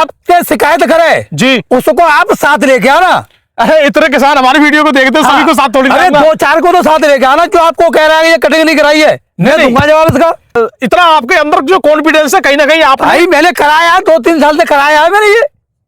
आपके शिकायत करे जी, उसको आप साथ लेके आओ ना। अरे इतने किसान हमारी वीडियो को देखते हैं, सभी को साथ थोड़ी अरे 2-4 को तो साथ लेके आना जो आपको कह रहा है ये कटिंग नहीं कराई है। मैं दूंगा जवाब इसका। इतना आपके अंदर जो कॉन्फिडेंस है कहीं ना कहीं आप भाई मैंने कराया 2-3 साल से कराया है मैंने, ये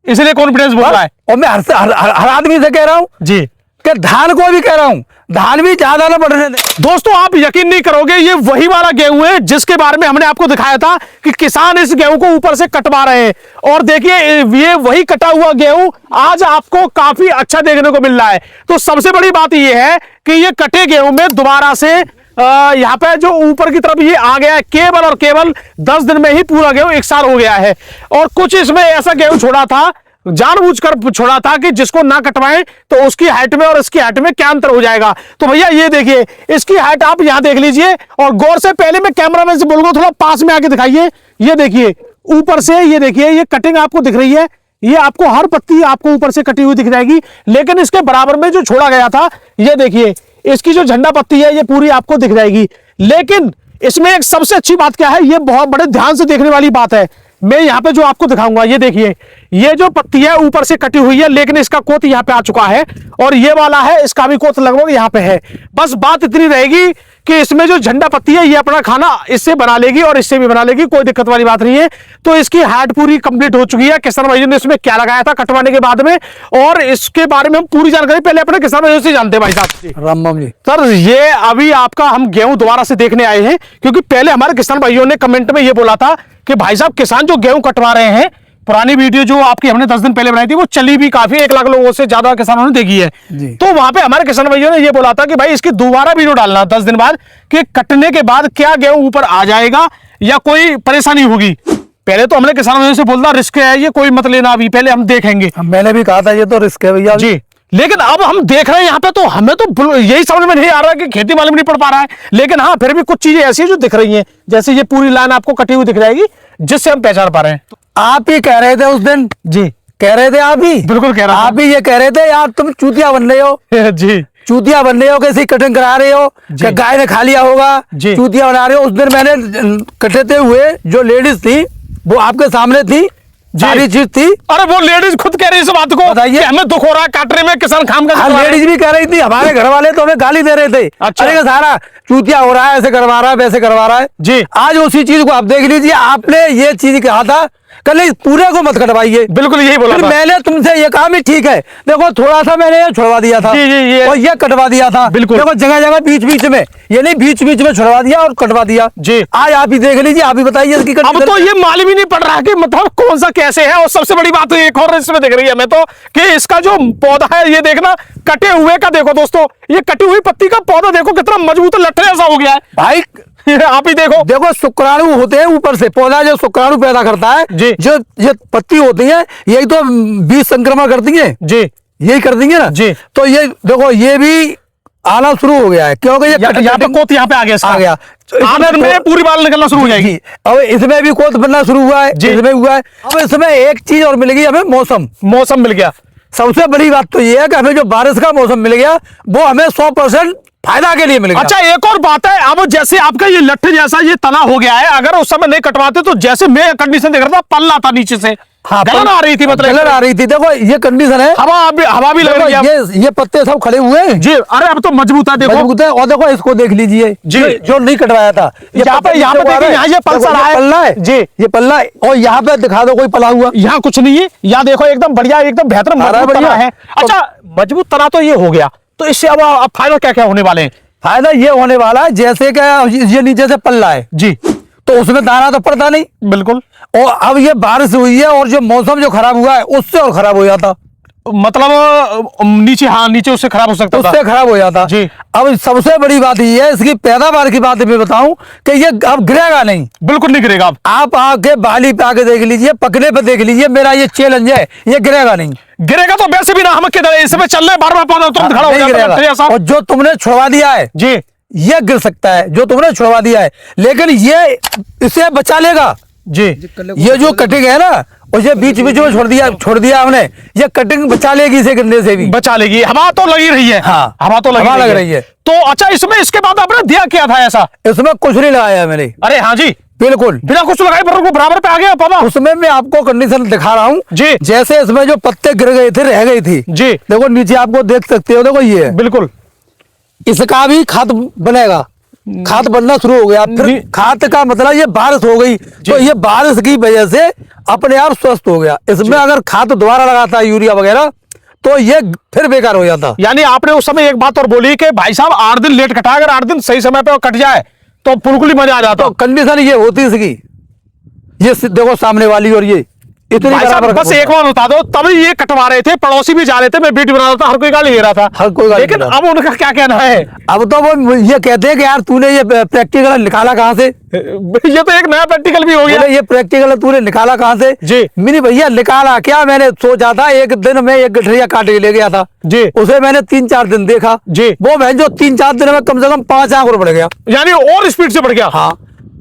इसलिए कॉन्फिडेंस बोल रहा है। और मैं हर आदमी से कह रहा हूँ जी कि धान को भी कह रहा हूँ धान भी ज्यादा ना बढ़ने दे। दोस्तों, आप यकीन नहीं करोगे, ये वही वाला गेहूं है जिसके बारे में हमने आपको दिखाया था कि किसान इस गेहूं को ऊपर से कटवा रहे हैं। और देखिए ये वही कटा हुआ गेहूं आज आपको काफी अच्छा देखने को मिल रहा है। तो सबसे बड़ी बात ये है कि ये कटे गेहूं में दोबारा से यहाँ पे जो ऊपर की तरफ ये आ गया है, केवल और केवल 10 दिन में ही पूरा गेहूं 1 साल हो गया है। और कुछ इसमें ऐसा गेहूं छोड़ा था, जानबूझकर छोड़ा था कि जिसको ना कटवाएं तो उसकी हाइट में और इसकी हाइट में क्या अंतर हो जाएगा। तो भैया ये देखिए, इसकी हाइट आप यहां देख लीजिए और गौर से, पहले मैं कैमरामैन से बोलूंगा थोड़ा पास में आके दिखाइए। ये देखिए ऊपर से, ये देखिए ये कटिंग आपको दिख रही है, ये आपको हर पत्ती आपको ऊपर से कटी हुई दिख जाएगी। लेकिन इसके बराबर में जो छोड़ा गया था, ये देखिए इसकी जो झंडा पत्ती है ये पूरी आपको दिख जाएगी। लेकिन इसमें एक सबसे अच्छी बात क्या है, ये बहुत बड़े ध्यान से देखने वाली बात है। मैं यहाँ पे जो आपको दिखाऊंगा, ये देखिए ये जो पत्ती है ऊपर से कटी हुई है, लेकिन इसका कोत यहाँ पे आ चुका है और ये वाला है इसका भी कोत लगभग यहाँ पे है। बस बात इतनी रहेगी कि इसमें जो झंडा पत्ती है ये अपना खाना इससे बना लेगी और इससे भी बना लेगी, कोई दिक्कत वाली बात नहीं है। तो इसकी हाइट पूरी कंप्लीट हो चुकी है। किसान भाई ने इसमें क्या लगाया था कटवाने के बाद में, और इसके बारे में हम पूरी जानकारी पहले अपने किसान भाइयों से जानते हैं। भाई साहब राम जी, सर ये अभी आपका हम गेहूं दोबारा से देखने आए हैं, क्योंकि पहले हमारे किसान भाइयों ने कमेंट में ये बोला था कि भाई साहब किसान जो गेहूं कटवा रहे हैं, पुरानी वीडियो जो आपकी हमने 10 दिन पहले बनाई थी वो चली भी काफी, 1 लाख लोगों से ज्यादा किसानों ने देखी है। तो वहां पे हमारे किसान भाइयों ने ये बोला था कि भाई इसकी दोबारा वीडियो डालना 10 दिन बाद कि कटने के बाद क्या गेहूं ऊपर आ जाएगा या कोई परेशानी होगी। पहले तो हमने किसान भाइयों से बोलना रिस्क है ये, कोई मत लेना, अभी पहले हम देखेंगे। मैंने भी कहा था ये तो रिस्क है भैया जी, लेकिन अब हम देख रहे हैं यहाँ पे, तो हमें तो यही समझ में नहीं आ रहा कि खेती मालूम नहीं पड़ पा रहा है। लेकिन हाँ फिर भी कुछ चीजें ऐसी है जो दिख रही हैं, जैसे ये पूरी लाइन आपको कटी हुई दिख जाएगी जिससे हम पहचान पा रहे हैं। आप ही कह रहे थे उस दिन, जी कह रहे थे आप ही, बिल्कुल कह रहा आप ही ये कह रहे थे यार तुम चूतिया बन रहे हो जी, चूतिया बन रहे हो, कैसी कटिंग करा रहे हो, कि गाय ने खा लिया होगा, चूतिया बना रहे हो। उस दिन मैंने कटते हुए जो लेडीज थी वो आपके सामने थी, सारी चीज थी। अरे वो लेडीज खुद कह रही है इस बात को, बताइए हमें दुख हो रहा है काटने में, किसान खाम का। लेडीज भी कह रही थी, हमारे घर वाले तो हमें गाली दे रहे थे। अच्छा। अरे सारा चूतिया हो रहा है, ऐसे करवा रहा है, वैसे करवा रहा है जी। आज उसी चीज को आप देख लीजिए, आपने ये चीज कहा था कल पूरे को मत कटवाइए, बिल्कुल यही बोला था। मैंने तुमसे ये कहा भी ठीक है, देखो थोड़ा सा मैंने ये छुड़वा दिया था, जी, और ये कटवा दिया था। बिल्कुल देखो जगह जगह बीच बीच में, ये नहीं बीच बीच में छुड़वा दिया और कटवा दिया जी। आज आप ही देख लीजिए, आप ही बताइए इसकी अब तो ये मालूम ही नहीं पड़ रहा कि मतलब कौन सा कैसे है। और सबसे बड़ी बात तो एक और इसमें दिख रही है मैं तो, कि इसका जो पौधा है ये देखना, कटे हुए का देखो दोस्तों, ये कटी हुई पत्ती का पौधा देखो कितना मजबूत लट्ठे जैसा हो गया है भाई। आप ही देखो, देखो शुक्राणु होते हैं ऊपर से, पौधा जो शुक्राणु पैदा करता है जी, जो ये पत्ती होती है यही तो बीज संक्रमण करती है जी, यही कर देंगे ना जी। तो ये देखो ये भी आना शुरू हो गया है, क्योंकि ये यहाँ पे कोत यहाँ पे आ गया, आनंद में पूरी बाल निकलना शुरू हो जाएगी। अब इसमें भी कोत बनना शुरू हुआ है, इसमें हुआ है। अब इसमें एक चीज और मिलेगी हमें, मौसम मिल गया। सबसे बड़ी बात तो ये है कि हमें जो बारिश का मौसम मिल गया वो हमें 100% फायदा के लिए मिलेगा। अच्छा एक और बात है, अब जैसे आपका ये लट्ठे जैसा ये तना हो गया है, अगर उस समय नहीं कटवाते तो जैसे मैं कंडीशन देख रहा था, पल्ला था नीचे से, हाँ, गलन आ रही थी, मतलब गलन आ रही थी। देखो ये कंडीशन है, हवा भी लग रही है, ये पत्ते सब खड़े हुए हैं जी। अरे अब तो मजबूत है, देखो मजबूत है। और देखो इसको देख लीजिए जी, जो नहीं कटवाया था, यहाँ पे देखिए, यहाँ ये पल्ला है जी, ये पल्ला है। और यहाँ पे दिखा दो कोई पला हुआ, यहाँ कुछ नहीं है, यहाँ देखो एकदम बढ़िया, एकदम बेहतर मजबूत तना है। अच्छा मजबूत तना तो ये हो गया, तो इससे अब फायदा क्या क्या होने वाले हैं? फायदा ये होने वाला है जैसे क्या ये नीचे से पल्ला है जी, तो उसमें दाना तो पड़ता नहीं, बिल्कुल। और अब ये बारिश हुई है और जो मौसम जो खराब हुआ है उससे और खराब हो जाता, मतलब नीचे, हाँ नीचे उससे खराब हो सकता, उससे खराब हो जाता जी। अब सबसे बड़ी बात ये है, इसकी पैदावार की बात मैं बताऊं कि ये अब गिरेगा नहीं, बिल्कुल नहीं गिरेगा। आप आके बाली पे आके देख लीजिए, पकने पे देख लीजिए, मेरा ये चैलेंज है, ये गिरेगा नहीं। गिरेगा तो वैसे भी ना, हम किधर इसमें चल रहे बार-बार पौधा तुरंत खड़ा हो जाएगा। और जो तुमने छुड़वा दिया है जी, ये गिर सकता है, जो तुमने छुड़वा दिया है, लेकिन ये इसे बचा लेगा जी। ये जो कटिंग है ना, और ये बीच बीच में छोड़ दिया हमने, ये कटिंग बचा लेगी, इसे गिरने से भी बचा लेगी। हवा तो लगी रही है, हाँ हवा तो लग रही है। तो अच्छा इसमें इसके बाद आपने दिया क्या था ऐसा? इसमें कुछ नहीं लगाया मैंने। अरे हाँ जी, बिल्कुल बिना कुछ लगाए बराबर पे आ गया पापा। उसमें मैं आपको कंडीशन दिखा रहा हूँ जी। जैसे इसमें जो पत्ते गिर गए थे, रह गई थी जी, देखो नीचे आपको देख सकते हो, देखो ये बिल्कुल इसका भी खाद बनेगा, खाद बनना शुरू हो गया। फिर खाद का मतलब ये बारिश हो गई तो ये बारिश की वजह से अपने आप स्वस्थ हो गया। इसमें अगर खाद दोबारा लगाता है यूरिया वगैरह तो ये फिर बेकार हो जाता। यानी आपने उस समय एक बात और बोली कि भाई साहब 8 दिन लेट कटा, अगर 8 दिन सही समय पे कट जाए तो बिल्कुल ही मजा आ जाता। तो कंडीशन ये होती इसकी, ये देखो सामने वाली और ये इतनी भाई साहब बराबर बस एक बार बता दो, तभी ये कटवा रहे थे, पड़ोसी भी जा रहे थे, मैं वीडियो बना रहा था, हर कोई गाली दे रहा था, हर कोई गाली लेकिन दे रहा। अब उनका क्या कहना है? अब तो वो ये कहते हैं कि यार तूने ये प्रैक्टिकल निकाला कहाँ से? ये तो एक नया प्रैक्टिकल भी हो गया। ये प्रैक्टिकल तूने निकाला कहाँ से? जी। मिनी भैया निकाला क्या, मैंने सोचा था एक दिन में एक गठरिया काट के ले गया था जी, उसे मैंने 3-4 दिन देखा जी, वो मैं जो 3-4 दिन में कम से कम 5 आंख और बढ़ गया। यानी और स्पीड से बढ़ गया। हाँ,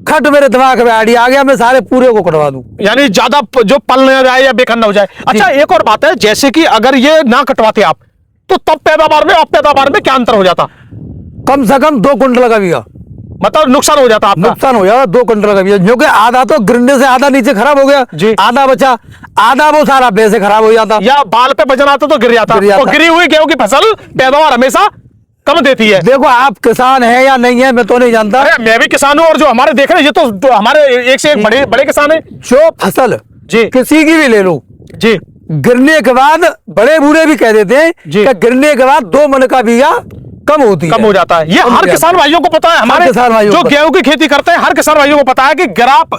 खट मेरे दिमाग में आइडिया आ गया, मैं सारे पूरे को कटवा दूं। यानी ज्यादा जो पल न जाए या बेकार न हो जाए। अच्छा एक और बात है, जैसे कि अगर ये ना कटवाते आप तो तब पैदावार में और पैदावार में क्या अंतर हो जाता? कम से कम 2 कुंटल का बीघा मतलब नुकसान हो जाता आपका। नुकसान हो जाता 2 कुंटल का बीघा, क्योंकि आधा तो गिरने से आधा नीचे खराब हो गया जी। आधा बचा, आधा वो सारा वैसे खराब हो जाता या बाल पे वजन आता तो गिर जाता। और गिरी हुई गेहूं की फसल पैदावार हमेशा कम देती है। देखो आप किसान है या नहीं है मैं तो नहीं जानता। अरे मैं भी किसान हूं और जो हमारे देख रहे हैं ये तो हमारे एक से एक बड़े बड़े किसान है। जो फसल जी, किसी की भी ले लो जी, गिरने के बाद बड़े बूढ़े भी कह देते हैं कि गिरने के बाद 2 मन का बीघा कम होती है, कम हो जाता है। ये हर किसान भाइयों को पता है, हमारे किसान भाइयों जो को गेहूं की खेती करते हैं हर किसान भाइयों को पता है कि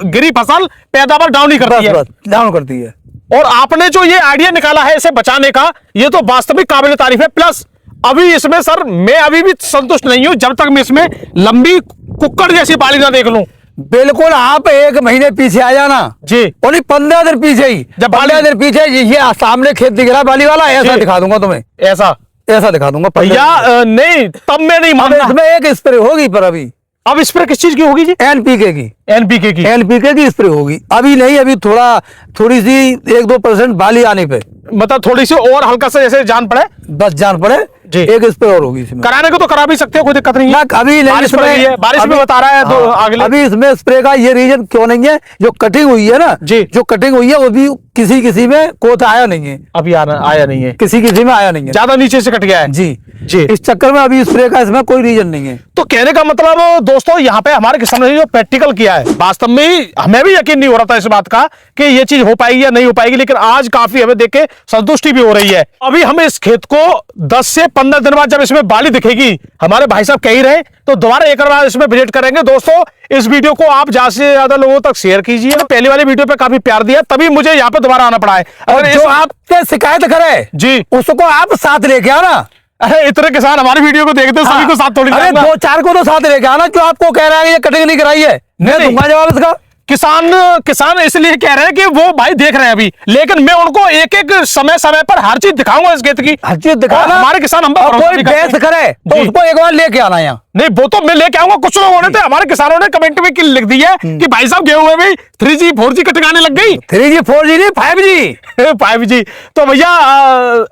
गिरी फसल पैदावार डाउन ही करती है, डाउन करती है। और आपने जो ये आइडिया निकाला है इसे बचाने का, ये तो वास्तविक काबिल तारीफ है। प्लस अभी इसमें सर मैं अभी भी संतुष्ट नहीं हूं जब तक मैं इसमें लंबी कुक्कड़ जैसी बाली ना देख लूं। बिल्कुल आप 1 महीने पीछे आ जाना जी, और 15 दिन पीछे ही, जब 15 दिन पीछे ये सामने खेत दिख रहा है बाली वाला, ऐसा दिखा दूंगा तुम्हें, ऐसा दिखा दूंगा भैया। नहीं तब मैं नहीं मानता। इसमें एक स्प्रे होगी पर अभी अब स्प्रे किस चीज की होगी जी? एनपीके की, एनपीके की, एनपीके की स्प्रे होगी। अभी नहीं, अभी थोड़ी सी 1-2% बाली आने पे, मतलब थोड़ी सी और हल्का सा जैसे जान पड़े, बस जान पड़े जी। एक स्प्रे और होगी इसमें। कराने को तो करा भी सकते हो, कोई दिक्कत नहीं है। अभी नहीं, बारिश पड़ रही है, बारिश भी बता रहा है तो अगले। अभी इसमें स्प्रे का ये रीजन क्यों नहीं है, जो कटिंग हुई है ना जी, जो कटिंग हुई है वो भी किसी में कोत आया नहीं है, अभी आया नहीं है, किसी में आया नहीं है, ज्यादा नीचे से कट गया है जी जी। इस चक्कर में अभी स्प्रे का इसमें कोई रीजन नहीं है। तो कहने का मतलब दोस्तों यहाँ पे हमारे किसानों ने जो प्रैक्टिकल किया है, वास्तव में हमें भी यकीन नहीं हो रहा था इस बात का कि ये चीज हो पाएगी या नहीं हो पाएगी, लेकिन आज काफी हमें देख के संतुष्टि भी हो रही है। अभी हम इस खेत को 10 से 15 दिन बाद जब इसमें बाली दिखेगी, हमारे भाई साहब कह ही रहे, तो दोबारा एक बार इसमें विजिट करेंगे। दोस्तों इस वीडियो को आप ज्यादा से ज्यादा लोगों तक शेयर कीजिए। पहले वाली वीडियो पे काफी प्यार दिया, तभी मुझे यहाँ पे दोबारा आना पड़ा है। और जो आपसे शिकायत करे जी उसको आप साथ लेके आना। अरे इतने किसान हमारी वीडियो को देखते हैं, सभी को साथ थोड़ी, अरे 2-4 को तो साथ लेके आना। जो आपको कह रहा है ये कटिंग नहीं कराई है, मैं दूंगा जवाब इसका। किसान इसलिए कह रहे हैं कि वो भाई देख रहे हैं अभी, लेकिन मैं उनको एक एक समय पर हर चीज दिखाऊंगा इस खेत की, हर चीज दिखाना। हमारे किसान हम पर कोई बहस करे तो उसको एक बार लेके आना यहाँ। नहीं वो तो मैं लेके आऊंगा। कुछ लोगों ने हमारे किसानों ने कमेंट में लिख दी है कि भाई साहब गेहूं में भी 3G 4G कटकाने लग गई। 3G 4G नहीं 5G 5G। तो भैया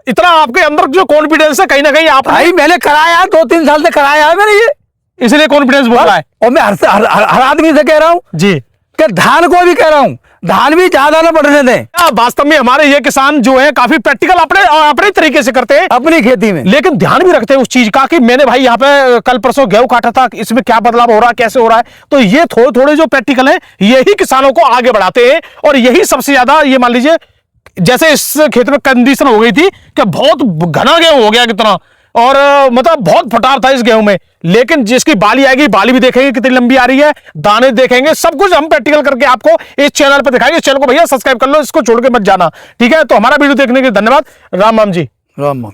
इतना आपके अंदर जो कॉन्फिडेंस है, कहीं ना कहीं आप भाई मैंने कराया 2-3 साल से कराया है मैंने ये, इसलिए कॉन्फिडेंस बोल रहा है। और मैं हर आदमी से कह रहा हूँ जी कि धान को भी कह रहा हूँ धान भी ज्यादा ना बढ़ने दें। वास्तव में हमारे ये किसान जो है काफी प्रैक्टिकल अपने तरीके से करते हैं अपनी खेती में, लेकिन ध्यान भी रखते हैं उस चीज का कि मैंने भाई यहाँ पे कल परसों गेहूं काटा था, इसमें क्या बदलाव हो रहा है, कैसे हो रहा है। तो ये थोड़े थोड़े जो प्रैक्टिकल है यही किसानों को आगे बढ़ाते हैं, और यही सबसे ज्यादा, ये मान लीजिए जैसे इस खेत में कंडीशन हो गई थी कि बहुत घना गेहूं हो गया कितना, और मतलब बहुत फटार था इस गेहूं में, लेकिन जिसकी बाली आएगी बाली भी देखेंगे कितनी लंबी आ रही है, दाने देखेंगे, सब कुछ हम प्रैक्टिकल करके आपको इस चैनल पर दिखाएंगे। इस चैनल को भैया सब्सक्राइब कर लो, इसको छोड़ के मत जाना, ठीक है। तो हमारा वीडियो देखने के लिए धन्यवाद। राम राम जी। राम राम।